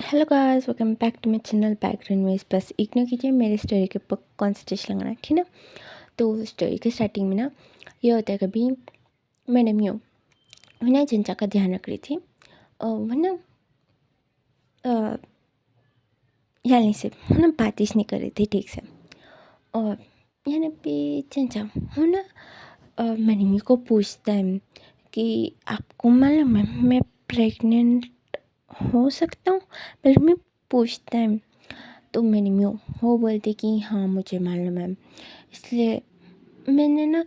Hello guys, welcome back to my channel background में। बस ignore कीजिए, मेरे स्टोरी के ऊपर कौन सा टेस्ट लगाना है, ठीक ना। तो स्टोरी के स्टार्टिंग में ना ये होता है, कभी मैडम यूँ मैं ना जनता का ध्यान रख रही थी। वो ना यानी से वो ना बातिश नहीं कर रही थी ठीक से। और यानी पे जनता वो ना मैडम यू को पूछता है कि आपको मालूम है मैं प्रेग्नेंट हो सकता हूँ। पहले मैं पूछता है तो मैंने वो बोलते कि हाँ मुझे मालूम है, इसलिए मैंने ना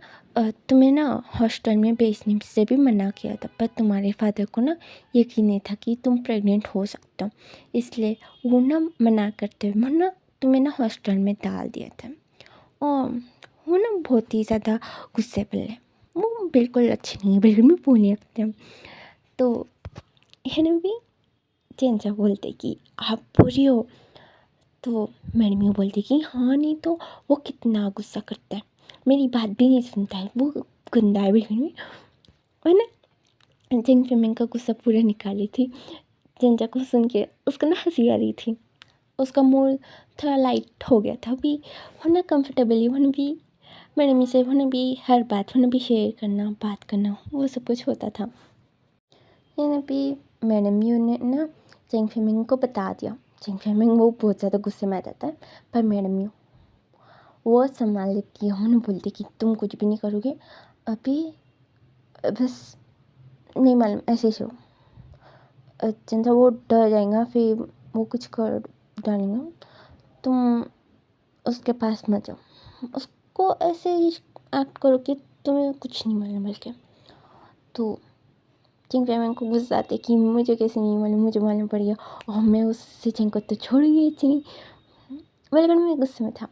तुम्हें ना हॉस्टल में भेजने से भी मना किया था, पर तुम्हारे फादर को ना यकीन नहीं था कि तुम प्रेग्नेंट हो सकते हो, इसलिए वो ना मना करते हुए ना तुम्हें ना हॉस्टल में डाल दिया था। और वो ना बहुत ही ज़्यादा गुस्सेबल है, वो बिल्कुल अच्छी नहीं है, बिल्कुल भी बोल नहीं सकते हम। तो है भी चेंजा बोलते कि आप बुरी हो। तो मैडम यूँ बोलती कि हाँ नहीं तो वो कितना गुस्सा करता है, मेरी बात भी नहीं सुनता है, वो गंदा है बिल्कुल भी। और ना जिन फिल्म का गुस्सा पूरा निकाली थी जिनजा को सुन के, उसको ना हंसी आ रही थी, उसका मूड थोड़ा लाइट हो गया था। अभी वो ना कम्फर्टेबली वो भी मैडम से वो भी हर बात वो भी शेयर करना, बात करना, वो सब कुछ होता था। यानी भी मैडम यू ने ना जिंग फिल्मिंग को बता दिया। जिंग फिल्मिंग वो बहुत ज़्यादा गुस्से में आ जाता है, पर मैडम यू वो संभाल लेती है। उन्होंने बोलती कि तुम कुछ भी नहीं करोगे, अभी बस नहीं मालूम ऐसे ही हो। जनता वो डर जाएगा, फिर वो कुछ कर डालेंगे, तुम उसके पास मत जाओ, उसको ऐसे ही एक्ट करो कि तुम्हें कुछ नहीं मालूम। बल्कि तो चिंग पेमेंट को गुस्सा आते कि मुझे कैसे नहीं मालूम, मुझे मालूम पड़ गया और मैं उस चिंग को तो छोड़ूंगी अच्छी नहीं। वेलगन में गुस्से में था।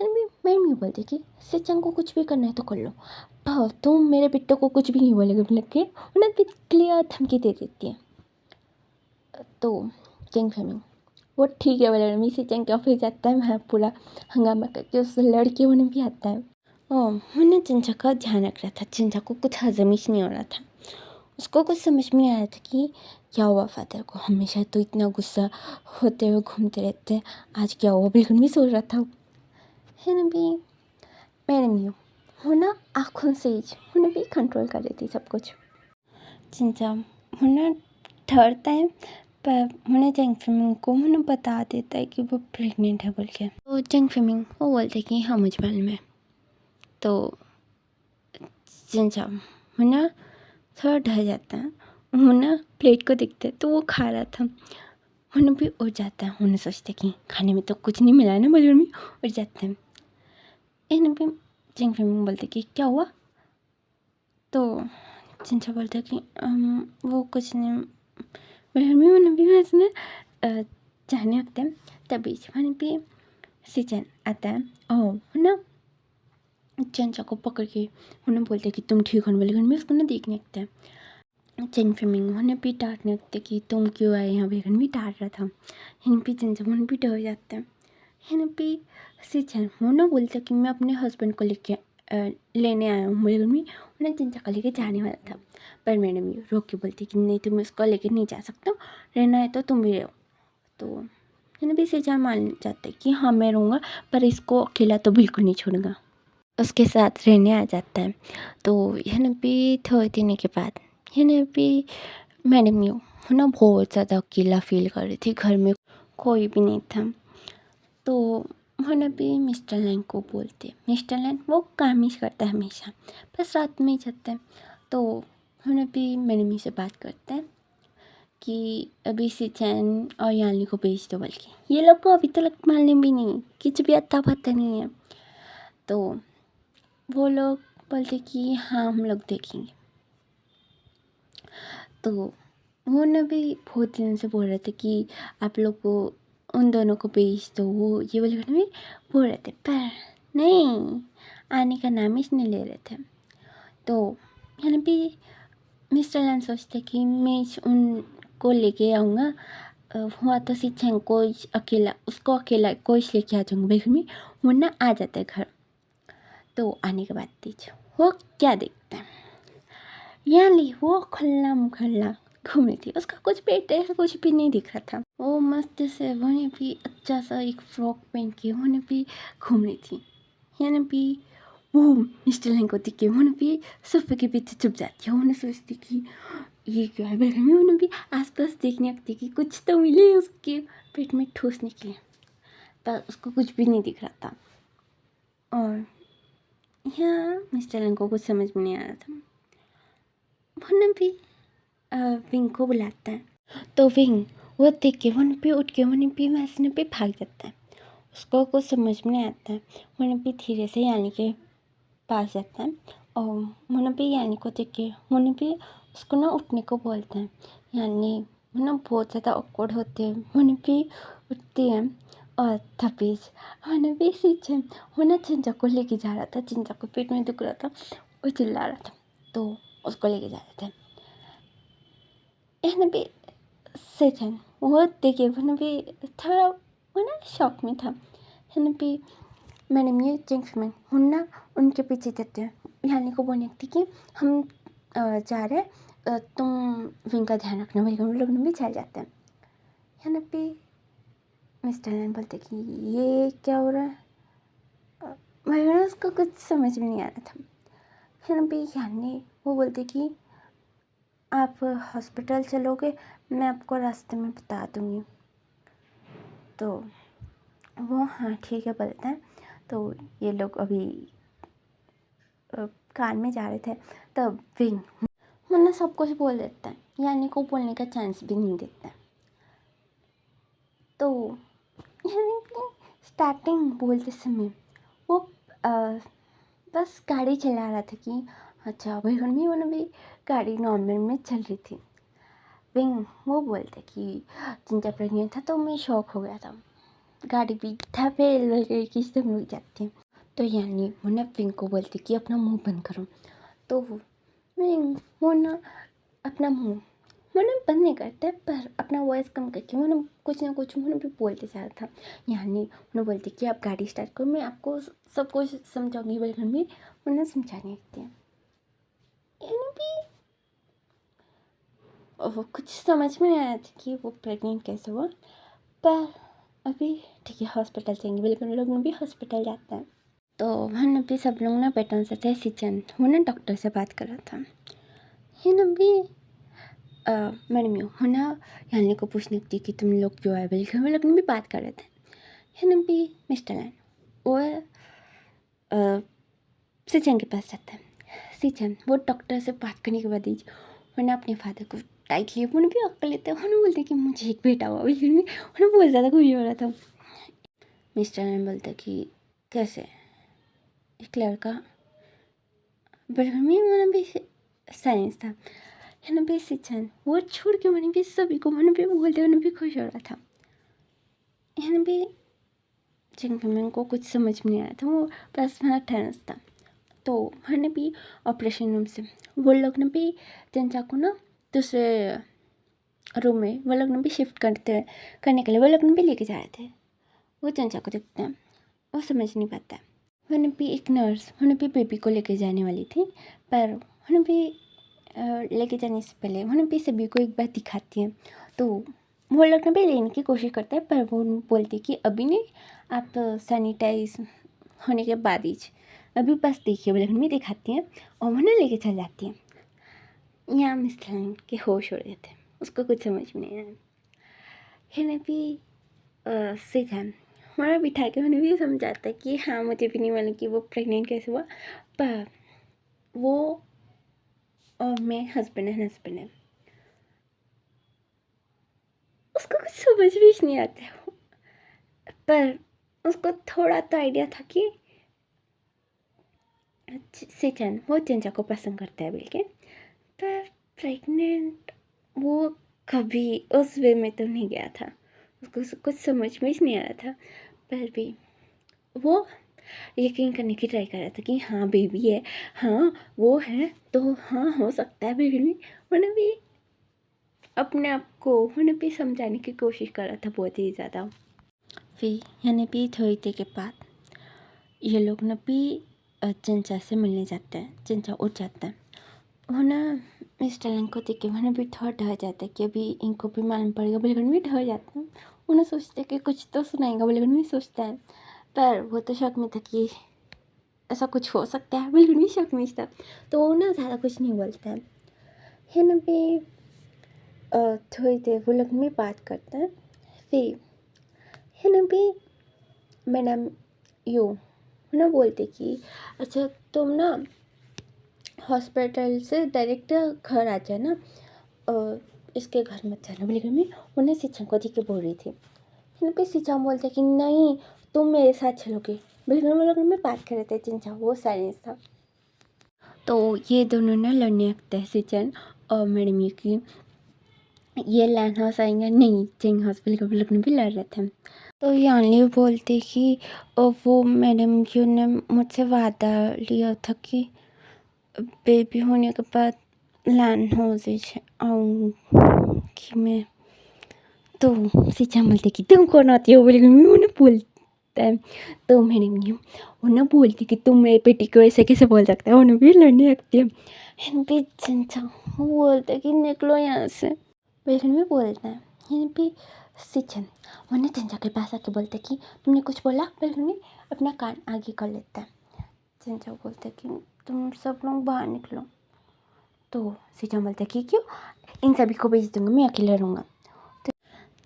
फिर भी मैं बोलती कि सचिन को कुछ भी करना है तो कर लो, पर तुम मेरे बिट्टो को कुछ भी नहीं बोलेगे बोल के उन्हें क्लियर धमकी दे देती है। तो चिंग फेमिंग वो ठीक है बोले, रमी सचिन के ऑफिस जाता है, मैं पूरा हंगामा करके उस लड़के उन्हें भी आता है। मैंने चिंचा का ध्यान रख रहा था, चिंचा को कुछ हजम ही नहीं हो रहा था, उसको कुछ समझ में नहीं आ रहा था कि क्या हुआ फादर को, हमेशा तो इतना गुस्सा होते हुए घूमते रहते हैं, आज क्या हुआ बिल्कुल भी सोच रहा था। है ना भी मैडम यू वो ना आँखों से ही भी कंट्रोल कर रही थी सब कुछ। चिंचा ना ठहरता है, पर उन्हें जंग फिमिंग को उन्हें बता देता है कि वो प्रेग्नेंट है बोल के। तो जंग फिमिंग वो बोलते कि हाँ मुझे मालूम है। तो चिंचा ना थोड़ा डर जाता है, वो ना प्लेट को देखते तो वो खा रहा था, उन्हें भी उड़ जाता है, उन्हें सोचते कि खाने में तो कुछ नहीं मिला है ना, बलून में उड़ जाते हैं। इन्हें भी जंग फिमिंग बोलते कि क्या हुआ। तो चिंचा बोलता कि वो कुछ नहीं, मम्मी उन्हें भी उसने जाने होते हैं। तभी वहाँ पे सिचन आता है और ना चिंचा को पकड़ के उन्हें बोलते कि तुम ठीक होने वाले घर में, उसको ना देखने लगता है। चिंग फिमिंग उन्हें भी डांटने लगते कि तुम क्यों आए यहाँ पे, भी डांट रहा था। हिन भी चिंचा उन्हें भी डर जाता है। हिन भी सिचन वो ना बोलता कि मैं अपने हस्बैंड को लेके लेने आया हूँ मेरे घर में, उन्हें चिंचा को लेके जाने वाला था, पर मैडम ये रोक के बोलती कि नहीं तुम इसको लेके नहीं जा सकते, रहना है तो तुम भी रहो। तो है ना भी सिचन मान जाते कि हाँ मैं रहूँगा, पर इसको अकेला तो बिल्कुल नहीं छोड़ूंगा, उसके साथ रहने आ जाता है। तो है ना भी थोड़े दिन के बाद है ना भी मैडम यू है ना बहुत ज़्यादा अकेला फील कर रही थी, घर में कोई भी नहीं था। तो है भी मिस्टर लैंग को बोलते, मिस्टर लैंग वो काम ही करता है हमेशा, बस रात में ही जाता है। तो है भी मैडम से बात करते हैं कि अभी सिचन और यानी को भेज दो, बल्कि ये लोग को अभी तक मालूम भी नहीं, कुछ भी अता पता नहीं है। तो वो लोग बोलते कि हाँ हम लोग देखेंगे। तो वो ना भी बहुत दिन से बोल रहे थे कि आप लोग को उन दोनों को भेज दो, वो ये वाले भी बोल रहे थे, पर नहीं आने का नाम ही नहीं ले रहे थे। तो यानी भी मिस्टर लैन सोचते कि मैं उनको लेके आऊँगा, हुआ तो सिचन को अकेला, उसको अकेला को लेके आ जाऊँगा बिल्कुल में, वो ना आ जाता है घर। तो आने के बाद दीजिए वो क्या देखते हैं, यानी वो खुल्ला मुखल्ला घूम रही थी। उसका कुछ पेट ऐसा कुछ भी नहीं दिख रहा था। वो मस्त से वो ने भी अच्छा सा एक फ्रॉक पहन के वो ने भी घूम रही थी। यानी भी वो मिस्टर लैंग को दिख के वो ने भी सोफे के पीछे छुप जाती है। उन्हें सोचती कि ये क्या है, बल्कि उन्हें भी आसपास देखने लगती कि कुछ तो मिले, उसके पेट में ठोस निकले, पर उसको कुछ भी नहीं दिख रहा था। और यहाँ मिस्टर लैंग को कुछ समझ में नहीं आ रहा था। उन्हें भी विंग को बुलाता है, तो विंग वो देख के वहाँ पे उठ के वहाँ पे वैसे पे भाग जाता है। उसको कुछ समझ में नहीं आता है। वहाँ पे धीरे से यानी के पास जाता है और वहाँ पे यानी को देख के वहाँ पे उसको ना उठने को बोलता है। यानी वहाँ बहुत ज़्यादा ऑकवर्ड होते हैं, वहाँ पे उठती है और तबीज वहाँ पे सींचे वहाँ चिंचा को लेके जा रहा था। चिंचा को पेट में दुख रहा था और चिल्ला रहा था, तो उसको लेके जा रहे थे। यहाँ पे सेजन वो देखिए वहाँ पे थोड़ा वो ना शॉक में था। यहाँ पे मैडम ये जेंट्स में ना उनके पीछे जाते हैं। यानी को बोलने थी कि हम जा रहे हैं, तुम विंग का ध्यान रखना। मेरे लोग भी चल जाते हैं। यहाँ पे मिस्टर लैन बोलते कि ये क्या हो रहा है, मैं उसको कुछ समझ में नहीं आ रहा था। यहाँ पे यानी वो बोलते कि आप हॉस्पिटल चलोगे, मैं आपको रास्ते में बता दूँगी। तो वो हाँ ठीक है बोलता है। तो ये लोग अभी कार में जा रहे थे, तब विंग वरना सब कुछ बोल देता है, यानी को बोलने का चांस भी नहीं देता है। तो यानी कि स्टार्टिंग बोलते समय वो बस गाड़ी चला रहा था कि अच्छा भाई में वो भी गाड़ी नॉर्मल में चल रही थी। विंग वो बोलते कि जिनका प्रेग्नेंट था तो मैं शॉक हो गया था, गाड़ी भी ठपेल की सब रुक जाती है। तो यानी वो ना विंग को बोलते कि अपना मुंह बंद करो। तो विंग वो ना अपना मुंह वो ना बंद नहीं करते, पर अपना वॉइस कम करके वो ना कुछ वो भी बोलते जा रहा था। यानी उन्हें बोलते कि आप गाड़ी स्टार्ट करो, मैं आपको सब कुछ समझाऊंगी, बल्कि भी उन्हें समझाने लगती है। यानी भी वो कुछ समझ में नहीं आया था कि वो प्रेग्नेंट कैसे हुआ, पर अभी ठीक है हॉस्पिटल जाएंगे, बिल्कुल लोग भी हॉस्पिटल जाते हैं। तो वहाँ भी सब लोग ना बैठन से थे। सिचन वो ना डॉक्टर से बात कर रहा था। ये ना भी मैडम यू हो ना यानी को पूछने की कि तुम लोग जो है बिल्कुल वो लोग भी बात कर रहे थे। ये ना भी मिस्टर लैन वो सिचन के पास जाता है। सिचन वो डॉक्टर से बात करने के बाद ही वो ना अपने फादर को टाइटली उन्हें भी अक्ल लेते हैं। उन्हें बोलते कि मुझे एक बेटा हुआ, बिल्कुल भी उन्हें बहुत ज़्यादा खुशी हो रहा था। मिस्टर लैन बोलते कि कैसे एक लड़का, बट हमें मैंने भी साइंस था। है ना भी सिचन वो छोड़ के मैंने भी सभी को मैंने भी बोलते उन्हें भी खुश हो रहा था। है ना भी जिंग को कुछ समझ में नहीं आया था, वो बस वहाँ ठहरस था। तो मैंने भी ऑपरेशन रूम से वो लोग ने भी चंचा को ना दूसरे रूम में वो लोग ने भी शिफ्ट करने के लिए वो लोग ने भी लेके जा रहे थे। वो चंचा को देखते हैं, वो समझ नहीं पाता है। मैंने भी एक नर्स उन्हें भी बेबी को लेके जाने वाली थी, पर उन्हें भी लेके जाने से पहले उन्हें भी सभी को एक बार दिखाती है। तो वो लोग भी लेने की कोशिश करते हैं, पर वो बोलती कि अभी नहीं, आप सैनिटाइज होने के बाद ही अभी बस देखिए, वो लोग भी दिखाती हैं और उन्हें लेके चल जाती हैं। यहाँ मिस्टर के होश हो रहे थे, उसको कुछ समझ में नहीं आया। है भी सीखा हमारा बिठा के उन्हें भी समझाता है कि हाँ मुझे भी नहीं मालूम कि वो प्रेग्नेंट कैसे हुआ, पर वो और मैं हस्बैंड है। उसको कुछ समझ भी नहीं आता, पर उसको थोड़ा तो आइडिया था कि सिचन वो चंचा को पसंद करता है बिल्कुल, पर प्रेग्नेंट वो कभी उस वे में तो नहीं गया था। उसको कुछ समझ में ही नहीं आ रहा था, पर भी वो यकीन करने की ट्राई कर रहा था कि हाँ बेबी है, हाँ वो है, तो हाँ हो सकता है बेबी नहीं। मैंने भी अपने आप को उन्हें भी समझाने की कोशिश कर रहा था बहुत ही ज़्यादा। फिर यानी भी थोड़ी देर के बाद ये लोग ना भी चंचा से मिलने जाते हैं। चंचा उठ जाता है, वो ना मिस्टर लन को देख के मैंने भी थोड़ा डर जाता है कि अभी इनको भी मालूम पड़ेगा, बिल्कुल भी डर जाता हूँ। उन्हें सोचते कि कुछ तो सुनाएगा, बिल्कुल भी सोचता है, पर वो तो शक में था कि ऐसा कुछ हो सकता है, बिल्कुल भी शक में था, तो वो ना ज़्यादा कुछ नहीं बोलता है ना। भी थोड़ी देर वो लोग में बात करते हैं, फिर है ना भी मैडम यू ना बोलते कि अच्छा तुम ना हॉस्पिटल से डायरेक्ट घर आ जाना, इसके घर मत जाना, बिल्कुल में उन्हें शिक्षण को देख के बोल रही थी। फिर भी शिक्षण बोलते कि नहीं तुम मेरे साथ चलोगे, बिल्कुल वो लोग में बात कर रहे थे, चिंचा वो साइलेंस था। तो ये दोनों ना लड़ने लगते हैं, शिक्षण और मैडम यू की। ये लैंड हाउस आएंगे नहीं, चिंग हाउस, बिल्कुल लोग भी लड़ रहे थे। तो यानी बोलते कि वो मैडम यू ने मुझसे वादा लिया था कि बेबी होने के बाद लैंड हाउस आऊँगी मैं। तो शिक्षा बोलते कि तुम कौन आती हो, बोले उन्हें बोलता है। तो मैंने उन्हें बोलती कि तुम मेरे बेटी को ऐसे कैसे बोल सकते हो, उन्हें भी लड़ने लगती है। भी चिंचा वो बोलता है कि निकलो यहाँ से, बेगन भी बोलता है। यहाँ भी शिक्षण उन्हें चिंचा के पास आके बोलते कि तुमने कुछ बोला, बेगन भी अपना कान आगे कर लेता है। चिंचा बोलता है कि तुम सब लोग बाहर निकलो। तो शिक्षण बोलता है कि क्यों, इन सभी को भेज दूंगा, मैं अकेला रहूँगा। तो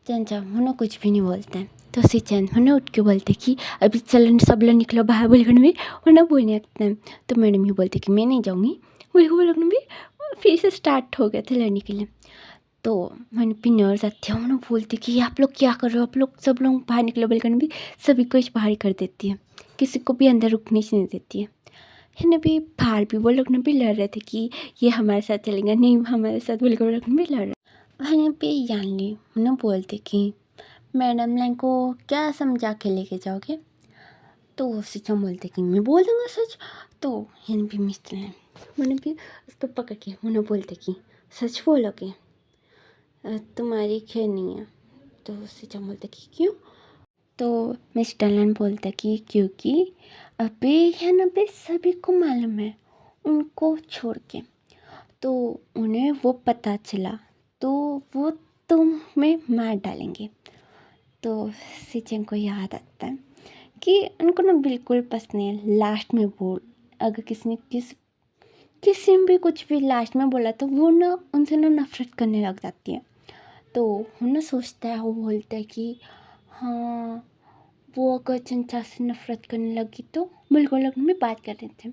चिंचा उन्हें कुछ भी नहीं बोलता है। तो शिक्षण उन्हें उठ के बोलते कि अभी चलो सब लोग निकलो बाहर, बोलकर भी उन्हें बोलने लगता है। तो मैडम ही बोलते कि मैं नहीं जाऊँगी, वो लोग भी फिर से स्टार्ट हो गए थे लड़ने के लिए। तो मैंने भी नर्स आती है, उन्हें बोलती कि आप लोग क्या कर रहे हो, आप लोग सब लोग बाहर निकलो, बोलकर भी सभी को बाहर कर देती है, किसी को भी अंदर रुकने से नहीं देती है ना। भी बाहर भी वो लोग ने भी लड़ रहे थे कि ये हमारे साथ चलेंगे, नहीं हमारे साथ, बोलकर वो लोग भी लड़ रहे। मैंने भी यानी उन्हें बोलते कि मैडम लाइन को क्या समझा के लेके जाओगे। तो शिक्षण बोलते कि मैं बोल दूँगा सच। तो यहाँ भी मिस्टर लाइन मैंने भी उसको पकड़ के उन्हें बोलते कि सच बोलोगे, तुम्हारी खैर नहीं है। तो शिक्षण बोलते कि क्यों। तो मिस्टर लन बोलता कि क्योंकि अभी है ना भी सभी को मालूम है उनको छोड़ के, तो उन्हें वो पता चला तो वो तुम्हें मार डालेंगे। तो शिक्षण को याद आता है कि उनको ना बिल्कुल पसंद नहीं है लास्ट में बोल, अगर किसी ने किसी ने भी कुछ भी लास्ट में बोला तो वो ना उनसे ना नफरत करने लग जाती है। तो वो ना सोचता है, वो बोलता है कि हाँ वो अगर चंचा से नफरत करने लगी तो बिल्कुल लोग में बात कर रहे थे।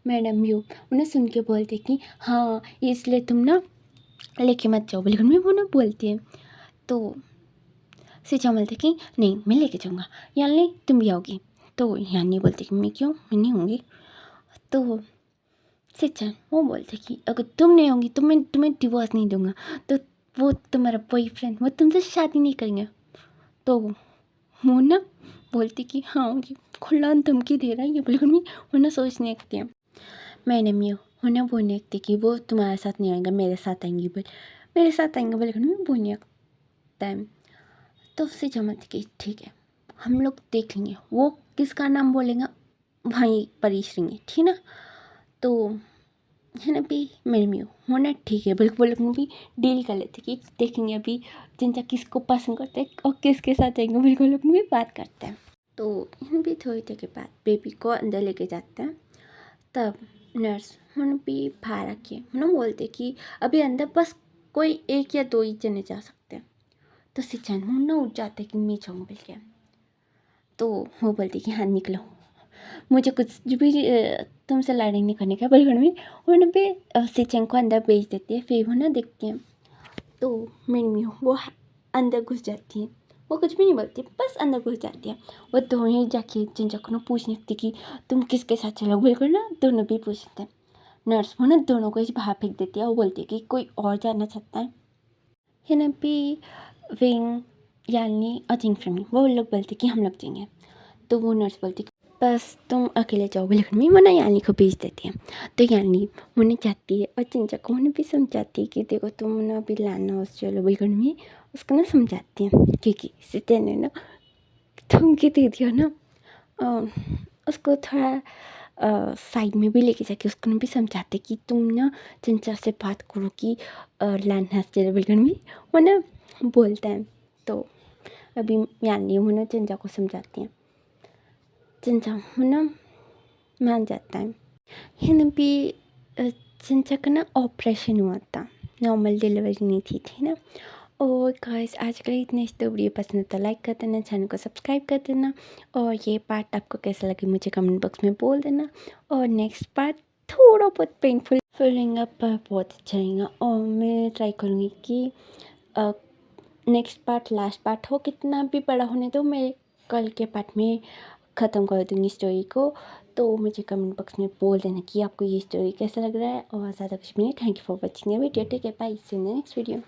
मैडम यू उन्हें सुन के बोलते कि हाँ इसलिए तुम ना लेके मत जाओ, बिल्कुल में वो ना बोलती है। तो शिक्षा बोलते कि नहीं मैं लेके जाऊँगा, यानी तुम भी आओगी। तो यानी बोलते कि मैं क्यों, मैं नहीं होंगी। तो शिक्षा वो बोलते कि अगर तुम नहीं होंगी तो मैं तुम्हें डिवोर्स नहीं दूंगा, तो वो तुम्हारा बॉयफ्रेंड वो तुमसे शादी नहीं करेंगे। तो वो ना बोलती कि हाँ ये खुला धमकी दे रहा है, ये बिल्कुल भी वो ना सोचने लगती है। मैंने मी उन्हें बोलने लगती कि वो तुम्हारे साथ नहीं आएगा, मेरे साथ आएंगी, मेरे साथ आएंगे, बिल्कुल भी बोलने लगता है। तो उससे जमत कि ठीक है हम लोग देख लेंगे, वो किसका नाम बोलेगा वहीं परीश रहेंगे, ठीक ना। तो है ना भी मेरे में हो ना ठीक है, बिल्कुल बिल्कुल भी डील कर लेते कि देखेंगे अभी जिनका किसको पसंद करते हैं और किसके साथ जाएंगे, बिल्कुल बिल्कुल भी बात करते हैं। तो इन भी थोड़ी देर के बाद बेबी को अंदर लेके जाते हैं। तब नर्स उन भी बाहर रखिए उन्होंने बोलते कि अभी अंदर बस कोई एक या दो ही जने जा सकते हैं। तो सिचन मुन्ना उठ जाते कि मैं जाऊँ बोल के। तो वो बोलती कि हाँ निकलो, मुझे कुछ भी तुमसे लड़ाई नहीं करने का, बिल्कुल भी उन्होंने भी सिचन को अंदर भेज देती है। फिर वो ना देखती हैं तो मेरी वो अंदर घुस जाती है, वो कुछ भी नहीं बोलती, बस अंदर घुस जाती है। वो दोनों जाके जिंजा को ना पूछने लगती कि तुम किसके साथ चलो, बिल्कुल ना दोनों भी पूछते हैं। नर्स वो ना दोनों को ही बाहर फेंक देती है, वो बोलती है कि कोई और जाना चाहता है ना भी विंग यानी अजिंग फ्रेमी, वो लोग बोलते कि हम लोग जाएंगे। तो वो नर्स बोलती बस तुम अकेले जाओ, बिल्कुल में वो ना यानी को भेज देती है। तो यानी उन्हें चाहती है और चिंचा को उन्हें भी समझाती है कि देखो तुम ना अभी लाना हाउस चलो, बिल्कुल में उसको ना समझाती है क्योंकि सीते ने ना धमकी दे दिया ना, उसको थोड़ा साइड में भी लेके जाके उसको भी समझाते कि तुम ना चंचा से बात करो कि लैंड हंसते बिल्कुल भी वो ना बोलता है। तो अभी यानी वो ना चंचा को समझाती हैं, चंचा वो ना मान जाता है। है भी चंचा का ना ऑपरेशन हुआ था, नॉर्मल डिलीवरी नहीं थी ना। और गाइस आज के लिए इतने, तो वीडियो पसंद तो लाइक कर देना, चैनल को सब्सक्राइब कर देना, और ये पार्ट आपको कैसा लगे मुझे कमेंट बॉक्स में बोल देना। और नेक्स्ट पार्ट थोड़ा बहुत पेनफुल फीलिंग पर बहुत अच्छा रहेगा, और मैं ट्राई करूँगी कि नेक्स्ट पार्ट लास्ट पार्ट हो, कितना भी बड़ा होने दो, मैं कल के पार्ट में ख़त्म कर दूँगी स्टोरी को। तो मुझे कमेंट बॉक्स में बोल देना कि आपको ये स्टोरी कैसा लग रहा है, और ज़्यादा कुछ भी नहीं। Thank you for watching the video, take care, bye, see you in the next video.